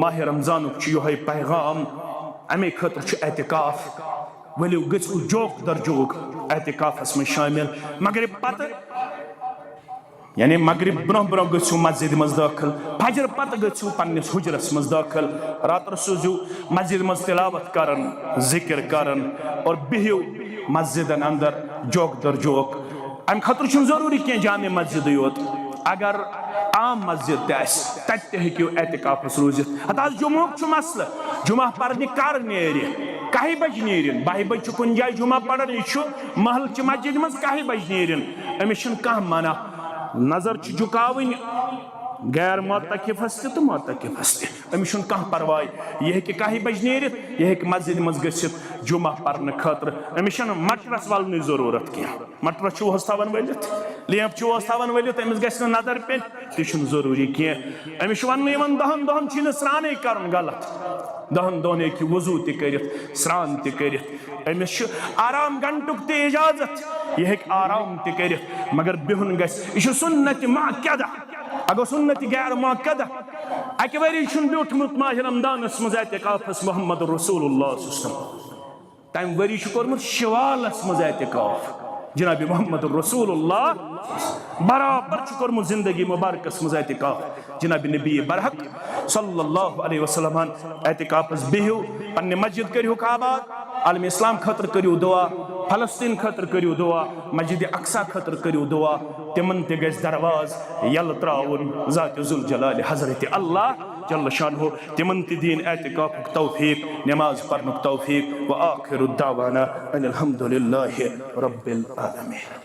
माह रमजान यो पैगाम अमे खतर एहतिकाफ वलियो गो जोक दर जोक एहतिकाफस में शामिल मगरिब पत यानी मगरिब ब्रोह ब्रोह गो मस्जिद मज दाखिल फजर पत गो पन्निस हुजरस मज दाखिल रात सोजू मस्जिद मज तिलावत करन जिक्र करन और बिहियो मस्जिदन अंदर जोक दर जोक अम खतर जरूरी कह जामे मस्जिद योत अगर आम मस्जिद तत हेकियो एहतिकाफस रूजित हता जुमुक मसल जुमा पर्न कर नेर कह बज नेरिन 12 बज कुन जाय जुमा पड़न यह महल च मस्जिद मज कह बज नेरिन अमिस कह मना नजर झुकावन गैर मोतकिफस तो मोतकिफस अमिस कह परवाह यह कह बज नेरित यह मस्जिद मज गसित जुमा पर्न खतर अमिस मटरस वलन जरूरत कह मटरस चूहस थवन वलित लेप चूहस थवन वलित अमिस गि नजर पे तह जरूरी कह अमिस वन 10 दोहन स्नान कर गलत 10 दोहन हेकि वजू तक स्नान तक अमिस आराम घंटुक त इजाजत यह आराम तक मगर बिहुन गह सुन्नत मुअक्कदा अगर सुन्नत गैर मुअक्कदा अक वरी ब्यूठमुत माह रमदानस मज एहतिकाफस मोहम्मद रसूलुल्लाह तम वरी कोर्मुत शवालस मज एहतिकाफ जनाब मोहम्मद रसूलुल्लाह बराबर कोर्मुत जिंदगी मुबारकस मज एहतिकाफ जनाब नबी बरहक सल्लल्लाहु अलैहि वसल्लम एहतिकाफस बिहियो पन्ने मस्जिद करियो आबाद आलम इस्लाम खतर करियो दुआ फलस्तीन खतर करियो दुआ मस्जिद अक्सा खतर करियो दुआ तिमन ते गस दरवाज यल त्राउन ज़ात जुल जलाल हजरत अल्लाह जल्ल शानहु तिमन ते दीन एहतिकाफ तौफीक नमाज पढ़नुक तौफीक व आखिरु दावाना अनिल हम्दुलिल्लाहि रब्बिल आलमीन।